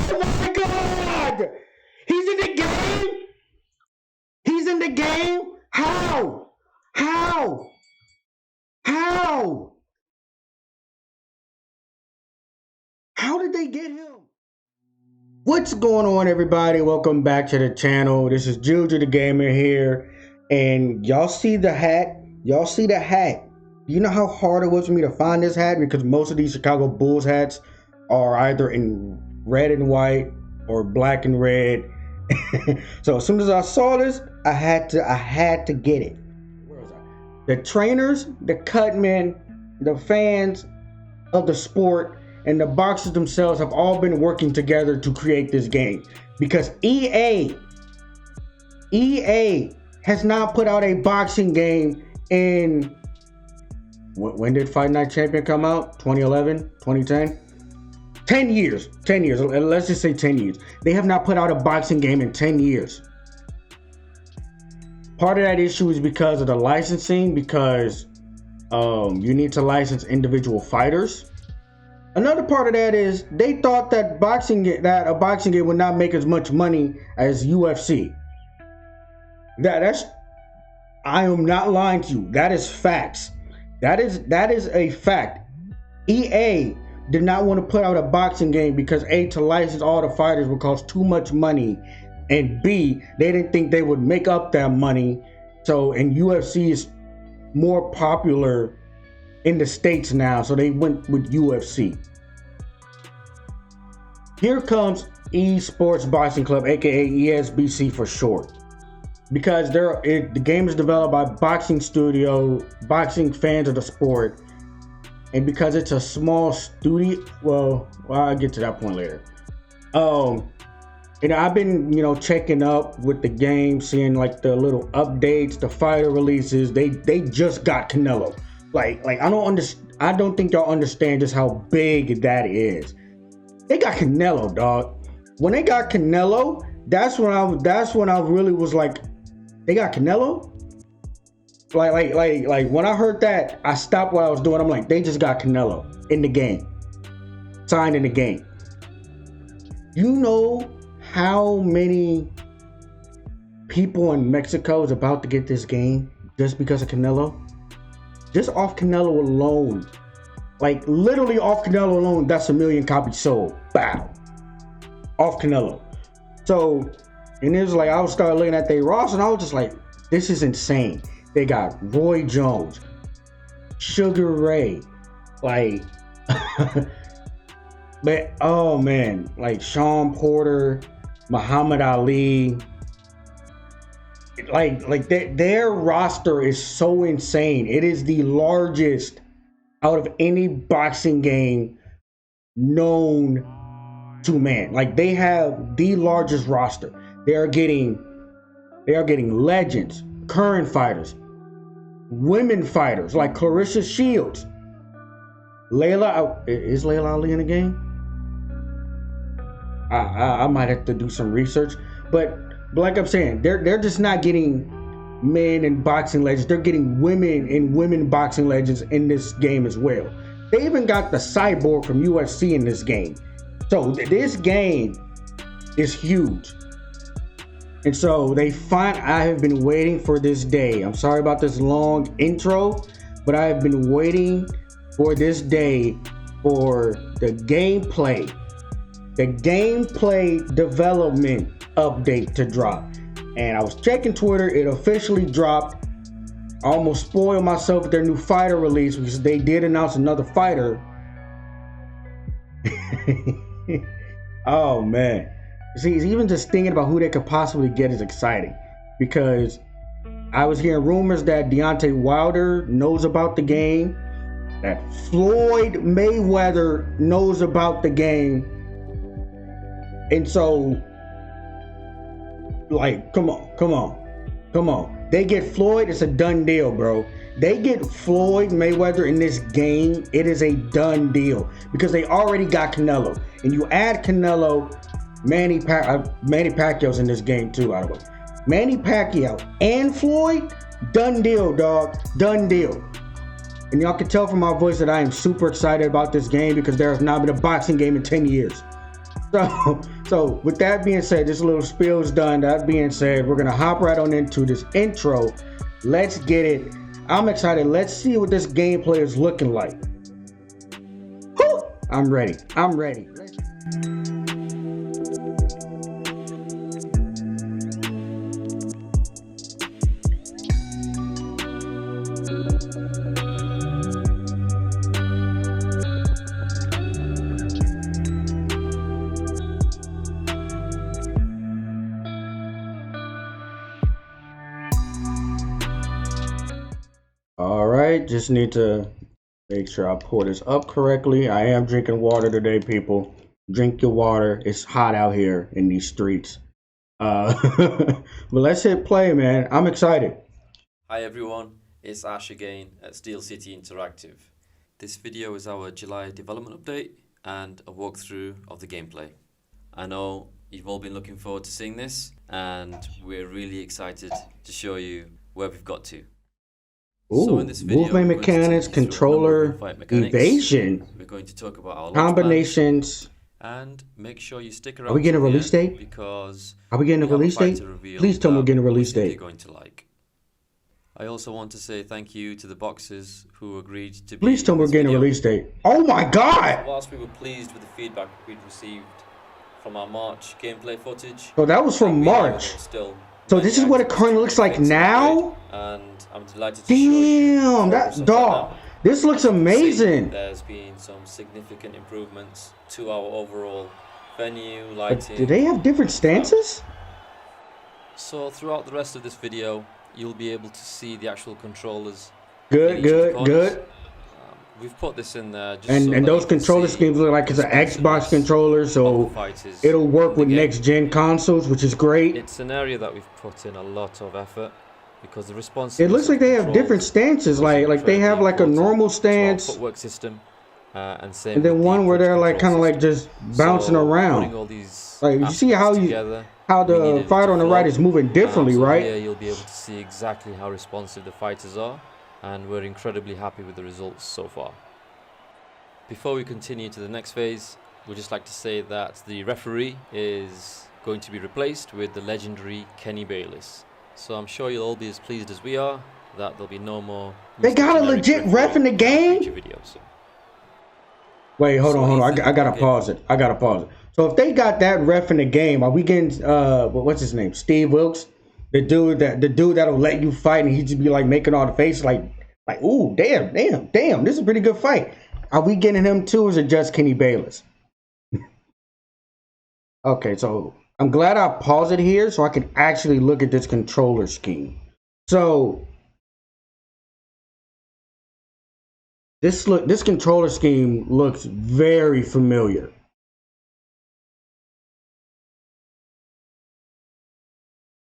Oh my God! He's in the game? He's in the game? How? How? How? How did they get him? What's going on, everybody? Welcome back to the channel. This is Juju the Gamer here. And y'all see the hat? Y'all see the hat? You know how hard it was for me to find this hat? Because most of these Chicago Bulls hats are either in red and white or black and red. So as soon as I saw this, I had to get it. Where was I? The trainers, the cutmen, the fans of the sport, and the boxers themselves have all been working together to create this game, because EA has not put out a boxing game in, when did Fight Night Champion come out? 2011, 2010? 10 years, 10 years, let's just say 10 years. They have not put out a boxing game in 10 years. Part of that issue is because of the licensing, because you need to license individual fighters. Another part of that is they thought that a boxing game would not make as much money as UFC. I am not lying to you. That is facts. That is a fact. EA did not want to put out a boxing game because A, to license all the fighters would cost too much money, and B, they didn't think they would make up that money. So, and UFC is more popular in the States now, so they went with UFC. Here comes Esports Boxing Club, aka ESBC for short, because the game is developed by boxing studio, boxing fans of the sport, and because it's a small studio, well, I'll get to that point later. And I've been, checking up with the game, seeing like the little updates, the fighter releases. They just got CANELO. Like I don't think y'all understand just how big that is. They got CANELO, dog. When they got CANELO, that's when I really was like, they got CANELO? Like when I heard that, I stopped what I was doing. I'm like, they just got CANELO in the game. Signed in the game. You know how many people in Mexico is about to get this game just because of CANELO? Just off CANELO alone, like literally off CANELO alone, that's 1 million copies sold. Bow. Off CANELO. So, and it was like, I was started looking at their roster and I was just like, this is insane. They got Roy Jones, Sugar Ray, like, but oh man, like Sean Porter, Muhammad Ali. Like their roster is so insane. It is the largest out of any boxing game known to man. Like, they have the largest roster. They are getting legends, current fighters, women fighters like Clarissa Shields, is Layla Ali in the game? I might have to do some research, but like I'm saying, they're just not getting men and boxing legends. They're getting women and women boxing legends in this game as well. They even got the Cyborg from UFC in this game. So this game is huge. And so I have been waiting for this day. I'm sorry about this long intro, but I have been waiting for this day for the gameplay development update to drop. And I was checking Twitter, it officially dropped. I almost spoiled myself with their new fighter release because they did announce another fighter. Oh man. See, even just thinking about who they could possibly get is exciting, because I was hearing rumors that Deontay Wilder knows about the game, that Floyd Mayweather knows about the game. And so, like, come on. They get Floyd, it's a done deal, bro. They get Floyd Mayweather in this game, it is a done deal, because they already got CANELO. And you add CANELO, Manny Pacquiao's in this game too, by the way. Manny Pacquiao and Floyd, done deal, dog. Done deal. And y'all can tell from my voice that I am super excited about this game, because there has not been a boxing game in 10 years. So with that being said, this little spiel is done. That being said, we're gonna hop right on into this intro. Let's get it. I'm excited. Let's see what this gameplay is looking like. Whew! I'm ready. I'm ready. All right, just need to make sure I pour this up correctly. I am drinking water today, people. Drink your water. It's hot out here in these streets. But let's hit play, man. I'm excited. Hi everyone, it's Ash again at Steel City Interactive. This video is our July development update and a walkthrough of the gameplay. I know you've all been looking forward to seeing this, and we're really excited to show you where we've got to. Ooh, so in this video, movement mechanics, controller, evasion. We're going to talk about our combinations. And make sure you stick around. Are we getting a release date? Because are we getting a release date? Please tell me we're getting a release date. You're going to like. I also want to say thank you to the boxers who agreed to be. Please tell me we're getting a release date. Oh my God! Whilst we were pleased with the feedback we'd received from our March gameplay footage. So that was from March. So this is what it currently looks like now? And I'm delighted to damn, that dog. This looks amazing. There's been some significant improvements to our overall venue, lighting. Do they have different stances? So throughout the rest of this video, you'll be able to see the actual controllers. Good. We've put this in there just and those controller schemes look like it's an Xbox controller, so it'll work with next gen consoles, which is great. It's an area that we've put in a lot of effort because the response. It looks like they have different stances, like they have like a normal stance, footwork system, and then one where they're like kind of like just bouncing around. Like you see how the fighter on the right is moving differently, right? Here you'll be able to see exactly how responsive the fighters are. And we're incredibly happy with the results so far. Before we continue to the next phase, we'd just like to say that the referee is going to be replaced with the legendary Kenny Bayless. So I'm sure you'll all be as pleased as we are that there'll be no more. They got a legit ref in the game? Videos. Wait, hold on. I gotta pause it. So if they got that ref in the game, are we getting what's his name? Steve Wilkes? The dude that'll let you fight and he just be like making all the faces like ooh, damn, this is a pretty good fight. Are we getting him too, or is it just Kenny Bayless? Okay, so I'm glad I paused it here so I can actually look at this controller scheme. So this controller scheme looks very familiar.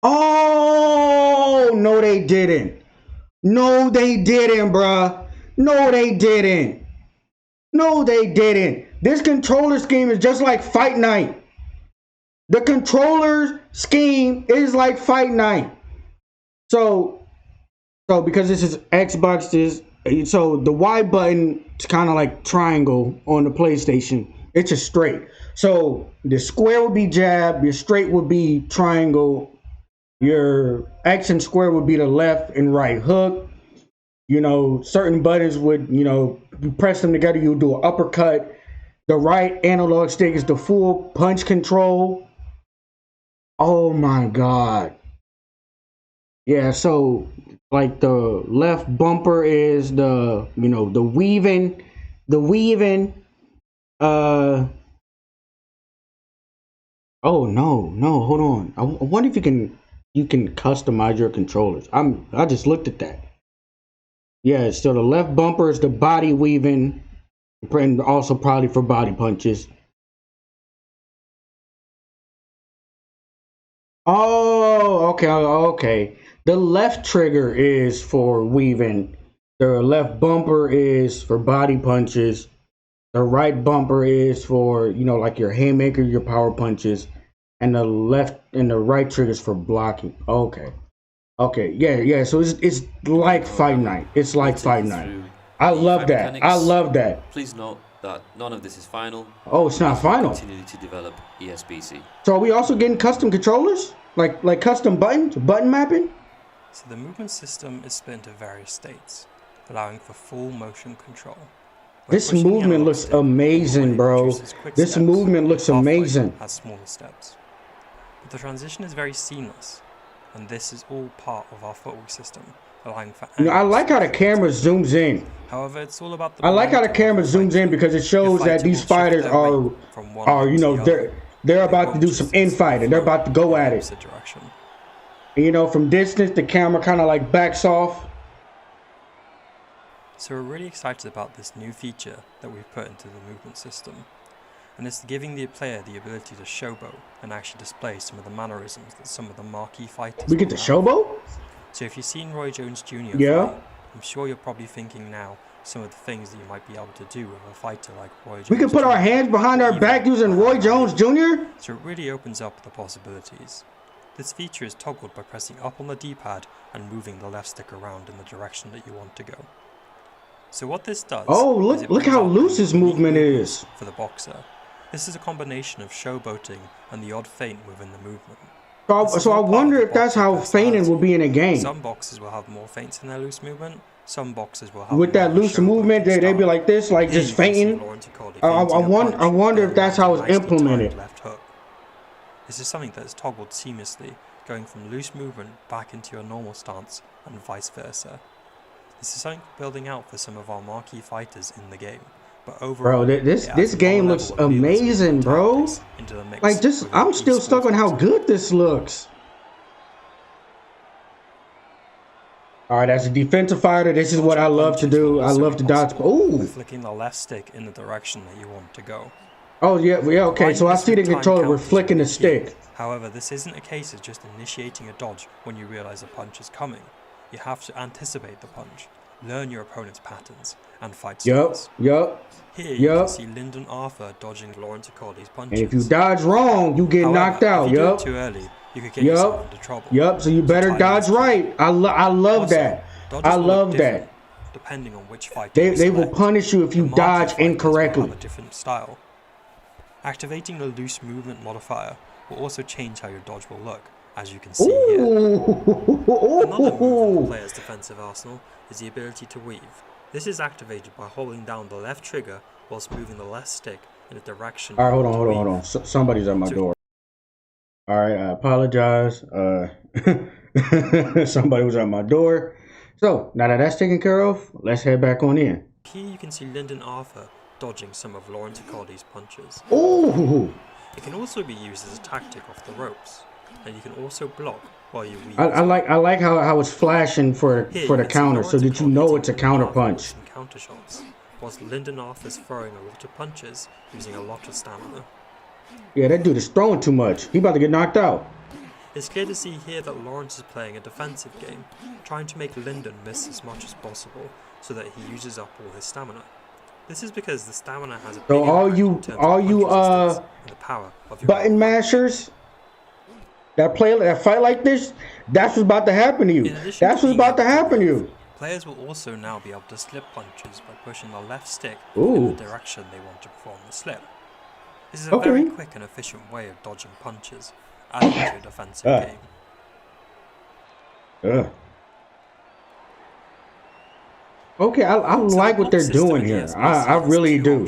Oh, no, they didn't. No, they didn't, bruh. No, they didn't. No, they didn't. This controller scheme is just like Fight Night. The controller scheme is like Fight Night. So because this is Xbox, so the Y button is kind of like triangle on the PlayStation. It's a straight. So the square would be jab, your straight would be triangle. Your X and square would be the left and right hook. You know, certain buttons would, you press them together, you'll do an uppercut. The right analog stick is the full punch control. Oh my God. Yeah, so like the left bumper is the, the weaving. Oh no, hold on. I wonder if you can customize your controllers. I just looked at that. Yeah, so the left bumper is the body weaving, and also probably for body punches. Oh, okay. The left trigger is for weaving. The left bumper is for body punches. The right bumper is for, like your haymaker, your power punches. And the left and the right triggers for blocking. Okay. Yeah. So it's like Fight Night. It's like Fight Night. I love that. Please note that none of this is final. Oh, it's not final. Continue to develop ESBC. So are we also getting custom controllers? Like custom buttons, button mapping? So the movement system is split into various states, allowing for full motion control. This movement looks amazing, bro. This movement looks amazing. Has smaller steps. But the transition is very seamless, and this is all part of our footwork system, allowing for... I like how the camera zooms in. However, it's all about the... I like how the camera zooms in because it shows that these fighters are you know, they're about to do some infighting. They're about to go at it. And, you know, from distance, the camera kind of like backs off. So we're really excited about this new feature that we've put into the movement system. And it's giving the player the ability to showboat and actually display some of the mannerisms that some of the marquee fighters... We get to showboat? So if you've seen Roy Jones Jr. fight, I'm sure you're probably thinking now some of the things that you might be able to do with a fighter like Roy Jones. We can put our hands behind our back using Roy Jones Jr.? So it really opens up the possibilities. This feature is toggled by pressing up on the D-pad and moving the left stick around in the direction that you want to go. So what this does... Oh, look how loose his movement is. For the boxer. This is a combination of showboating and the odd feint within the movement. So I wonder if that's how feinting will be in a game. Some boxers will have more feints in their loose movement. Some boxers will have with that loose movement, they be like this, like just feinting. I wonder if that's how it's implemented. Left hook. This is something that is toggled seamlessly, going from loose movement back into your normal stance and vice versa. This is something building out for some of our marquee fighters in the game. But overall, bro, this game looks amazing, bro. Like just, I'm still stuck on how good this looks. All right, as a defensive fighter, this is what I love to do. I love to dodge. Ooh. Flicking the left stick in the direction that you want to go. Oh yeah, okay. So I see the controller. We're flicking the stick. However, this isn't a case of just initiating a dodge when you realize a punch is coming. You have to anticipate the punch, learn your opponent's patterns, and fight styles. Here you can see Lyndon Arthur dodging Lawrence Accordi's punches. And if you dodge wrong, you get knocked out. If you do it too early, you could get yourself into trouble. So you better dodge right. I love that. I love that. Depending on which fight they will punish you if you dodge incorrectly. Have a different style. Activating the loose movement modifier will also change how your dodge will look, as you can see here. Another move in the player's defensive arsenal is the ability to weave. This is activated by holding down the left trigger whilst moving the left stick in a direction. All right, hold on. Somebody's at my door. All right, I apologize. Somebody was at my door. So now that that's taken care of, let's head back on in. Here you can see Lyndon Arthur dodging some of Lawrence Accordi's punches. Ooh! It can also be used as a tactic off the ropes, and you can also block while you weave. I like how it's flashing for the counter, so that you know it's a counter punch. Counter shots, whilst Lyndon Arthur's throwing a lot of punches using a lot of stamina. Yeah, that dude is throwing too much. He about to get knocked out. It's clear to see here that Lawrence is playing a defensive game, trying to make Lyndon miss as much as possible so that he uses up all his stamina. This is because the stamina has a big impact all you and the power of your button mashers that fight like this, that's what's about to happen to you. That's what's about to happen to you. Players will also now be able to slip punches by pushing the left stick in the direction they want to perform the slip. This is a very quick and efficient way of dodging punches, adding to a defensive game. Okay, I like what they're doing here. I really do.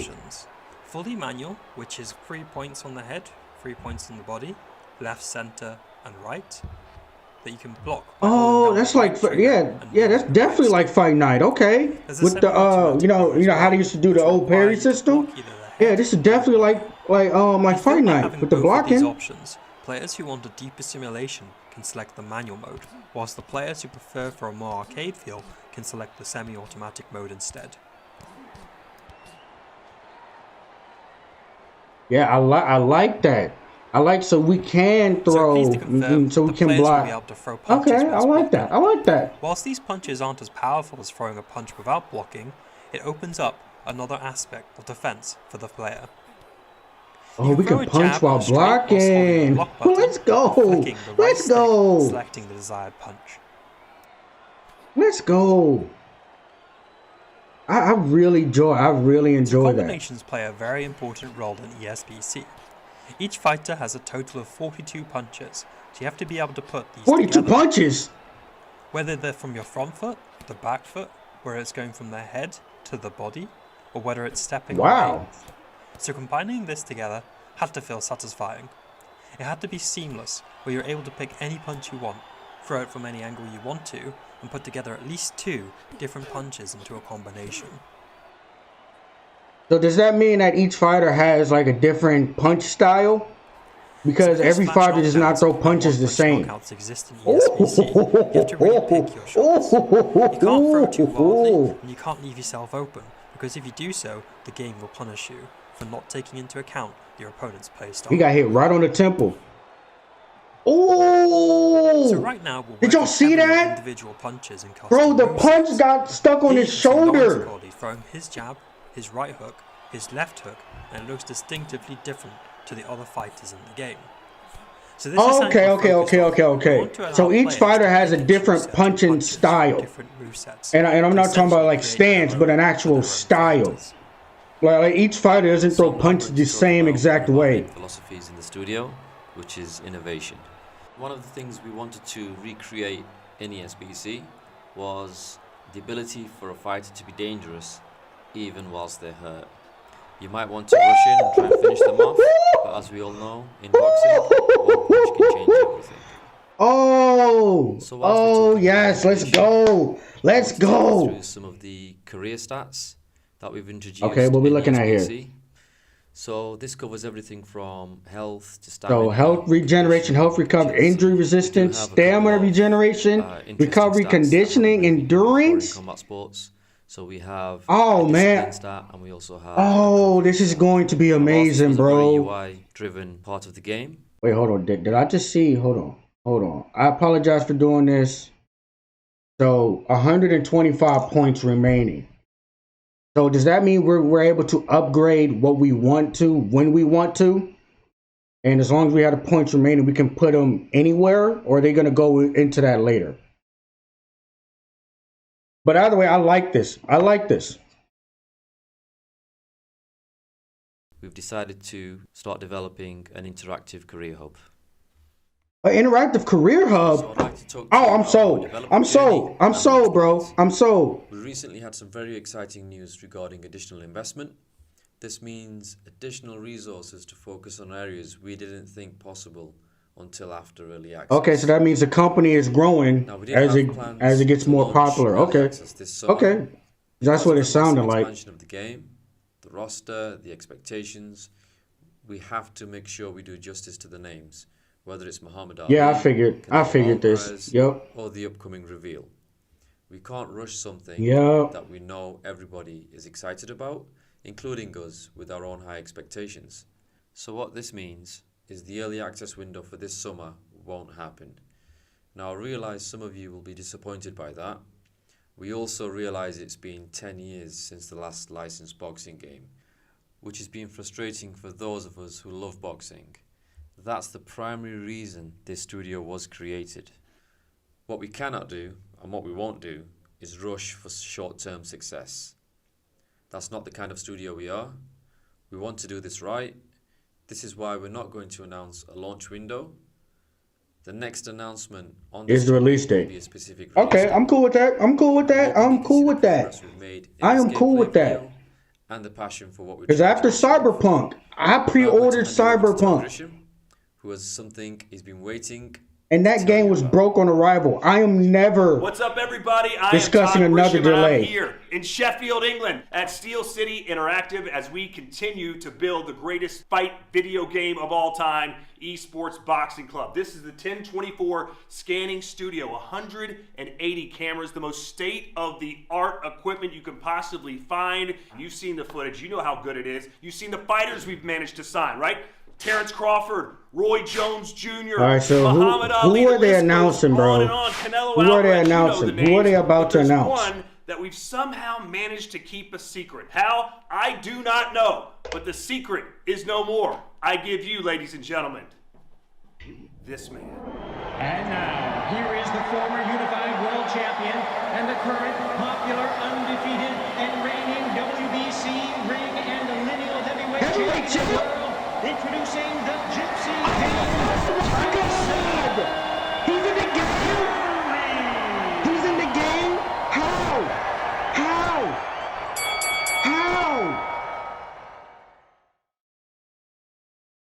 Fully manual, which is 3 points on the head, 3 points on the body, left, center, and right, that you can block. Oh, that's like, yeah, that's definitely like Fight Night. Okay, with the you know how they used to do the old parry system. Yeah, this is definitely like Fight Night with the blocking. Options. Players who want a deeper simulation can select the manual mode, whilst the players who prefer for a more arcade feel can select the semi-automatic mode instead. Yeah, I like that. I like so we can throw, so we can block. Okay, I like that. I like that. Whilst these punches aren't as powerful as throwing a punch without blocking, it opens up another aspect of defense for the player. Oh, we can punch while blocking. Well, let's go. Let's go. Selecting the desired punch. Let's go. I really enjoy that. Combinations play a very important role in ESBC. Each fighter has a total of 42 punches, so you have to be able to put these 42 together. punches? Whether they're from your front foot, the back foot, where it's going from their head to the body, or whether it's stepping away. So combining this together had to feel satisfying. It had to be seamless, where you're able to pick any punch you want, throw it from any angle you want to, and put together at least 2 different punches into a combination. So does that mean that each fighter has like a different punch style? Because So every fighter does not throw punches the same. Knockouts exist in ESBC. You have to really pick your shots. You can't throw too wildly, and you can't leave yourself open, because if you do so, the game will punish you for not taking into account your opponent's play style. He got hit right on the temple. Oh! So right now, did y'all see that? Individual punches and bro, the punch got stuck on his shoulder. Throwing his jab, his right hook, his left hook, and it looks distinctively different to the other fighters in the game. So this okay. So each fighter has a different punching style. And I'm not talking about like stance, but an actual style. Like each fighter doesn't throw punches the same exact way. Philosophies in the studio, which is innovation. One of the things we wanted to recreate in ESBC was the ability for a fighter to be dangerous even whilst they're hurt. You might want to rush in and try and finish them off, but as we all know, in boxing, one punch can change everything. Oh yes, let's go. Let's go. Through some of the career stats that we've introduced. Okay, what we're looking at here. So this covers everything from health to stamina. So health regeneration, health recovery, injury resistance, stamina regeneration, recovery, conditioning, endurance. Combat sports. So we have stat, and we also have this is going to be amazing, bro. UI driven part of the game. Wait, hold on. Did I just see? Hold on. I apologize for doing this. So 125 points remaining. So does that mean we're able to upgrade what we want to when we want to? And as long as we have the points remaining, we can put them anywhere, or are they going to go into that later? But either way, I like this. We've decided to start developing an interactive career hub. An interactive career hub? So I'd like to talk I'm sold. I'm sold, bro. I'm sold. We recently had some very exciting news regarding additional investment. This means additional resources to focus on areas we didn't think possible until after early access. Okay, so that means the company is growing as it gets more popular. Okay. That's what it sounded like. Expansion of the game, the roster, the expectations. We have to make sure we do justice to the names, whether it's Muhammad Ali. Yeah, I figured this. Yep. Or the upcoming reveal. We can't rush something that we know everybody is excited about, including us with our own high expectations. So what this means is the early access window for this summer won't happen. Now I realise some of you will be disappointed by that. We also realise it's been 10 years since the last licensed boxing game, which has been frustrating for those of us who love boxing. That's the primary reason this studio was created. What we cannot do, and what we won't do, is rush for short-term success. That's not the kind of studio we are. We want to do this right. This is why we're not going to announce a launch window. The next announcement on is the release date. Be a specific okay, I'm cool with that. I am cool with that. And the passion for what we're doing. Because after Cyberpunk, I pre-ordered Cyberpunk. Who has something he's been waiting. And that game was broke on arrival. I am never What's up, everybody? discussing another delay. I'm here in Sheffield, England at Steel City Interactive as we continue to build the greatest fight video game of all time, Esports Boxing Club. This is the 1024 scanning studio, 180 cameras, the most state-of-the-art equipment you can possibly find. You've seen the footage. You know how good it is. You've seen the fighters we've managed to sign, right? Terrence Crawford, Roy Jones Jr., all right, so Muhammad Ali. Who are they announcing, bro? Who are they announcing? Who are they about to announce? One that we've somehow managed to keep a secret. How? I do not know. But the secret is no more. I give you, ladies and gentlemen, this man. And now, here is the former unified world champion and the current popular, undefeated, and reigning WBC ring and lineal heavyweight champion of the world, introducing the Gypsy King, Tyson. He's in the game. He's in the game. How?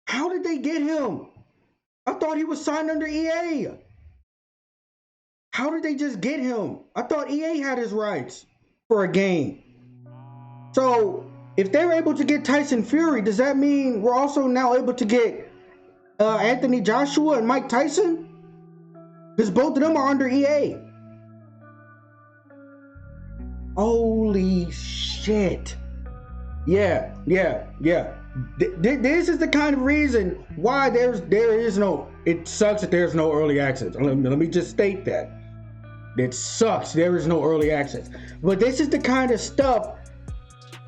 How did they get him? I thought he was signed under EA. How did they just get him? I thought EA had his rights for a game. So if they were able to get Tyson Fury, does that mean we're also now able to get Anthony Joshua and Mike Tyson? Because both of them are under EA. Holy shit. Yeah. This is the kind of reason why there is no, it sucks that there's no early access. Let me just state that. It sucks there is no early access. But this is the kind of stuff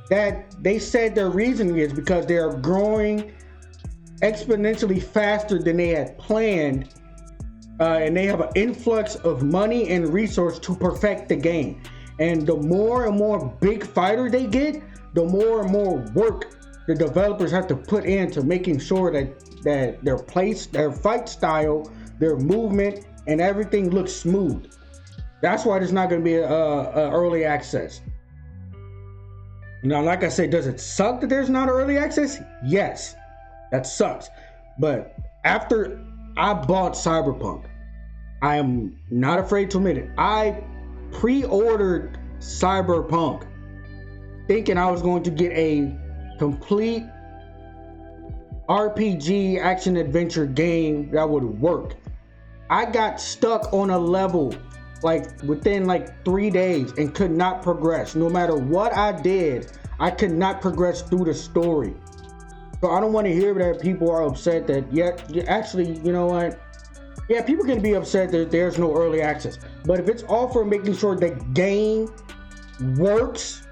that they said their reasoning is because they are growing exponentially faster than they had planned. And they have an influx of money and resource to perfect the game. And the more and more big fighter they get, the more and more work the developers have to put into making sure that their fight style, their movement, and everything looks smooth. That's why there's not going to be a early access. Now, like I said, does it suck that there's not early access? Yes, that sucks. But after I bought Cyberpunk, I am not afraid to admit it. I pre-ordered Cyberpunk thinking I was going to get a complete RPG action adventure game that would work. I got stuck on a level within 3 days and could not progress. No matter what I did, I could not progress through the story. So I don't want to hear that people are upset that, actually, you know what? Yeah, people can be upset that there's no early access. But if it's all for making sure the game works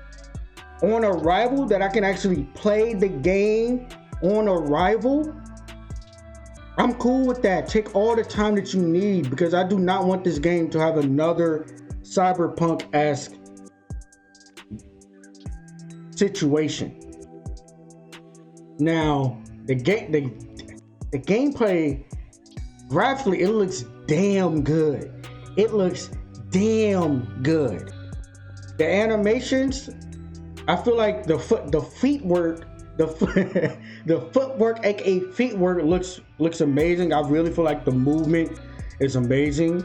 on arrival, that I can actually play the game on arrival, I'm cool with that. Take all the time that you need, because I do not want this game to have another Cyberpunk-esque situation. Now, the gameplay, graphically, it looks damn good. It looks damn good. The animations, I feel like the footwork, aka feet work, looks amazing. I really feel like the movement is amazing.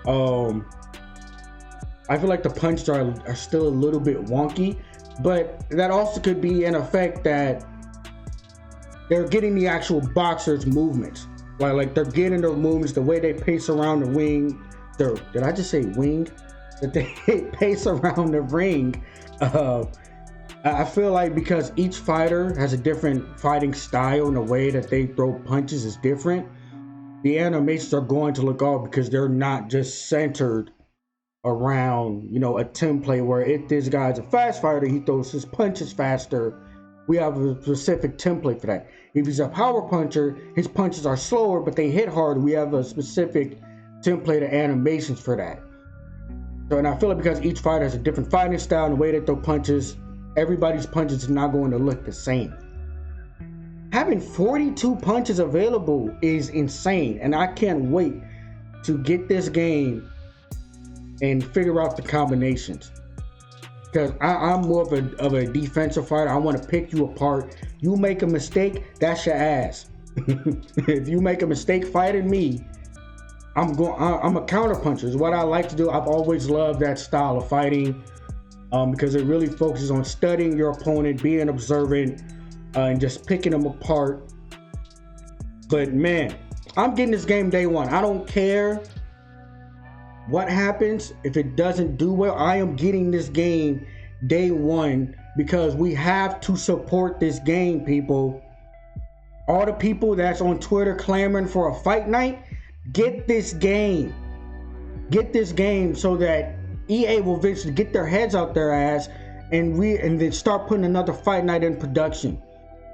I feel like the punches are still a little bit wonky, but that also could be an effect that they're getting the actual boxers' movements. Like they're getting their movements, the way they pace around the ring. Did I just say wing? That they pace around the ring. I feel like because each fighter has a different fighting style and the way that they throw punches is different, the animations are going to look off because they're not just centered around, a template where if this guy's a fast fighter, he throws his punches faster. We have a specific template for that. If he's a power puncher, his punches are slower, but they hit hard. We have a specific template of animations for that. So, and I feel like because each fighter has a different fighting style and the way they throw punches, everybody's punches is not going to look the same. Having 42 punches available is insane, and I can't wait to get this game and figure out the combinations. Because I'm more of a defensive fighter. I want to pick you apart. You make a mistake, that's your ass. If you make a mistake fighting me, I'm a counter puncher. Is what I like to do. I've always loved that style of fighting. Because it really focuses on studying your opponent, being observant, and just picking them apart. But man, I'm getting this game day one. I don't care what happens. If it doesn't do well, I am getting this game day one, because we have to support this game, people. All the people that's on Twitter clamoring for a fight night, get this game. Get this game so that EA will eventually get their heads out their ass and then start putting another fight night in production,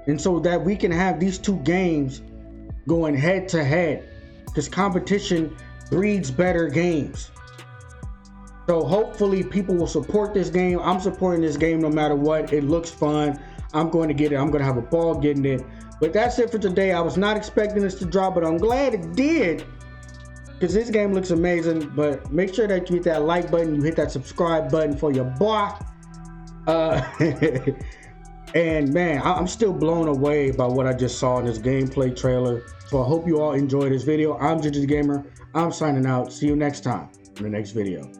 and so that we can have these two games going head to head, because competition breeds better games. So hopefully people will support this game. I'm supporting this game no matter what. It looks fun. I'm going to get it. I'm going to have a ball getting it. But that's it for today. I was not expecting this to drop, but I'm glad it did, because this game looks amazing. But make sure that you hit that like button, you hit that subscribe button for your boy. And man, I'm still blown away by what I just saw in this gameplay trailer. So I hope you all enjoyed this video. I'm Ginger the Gamer. I'm signing out. See you next time in the next video.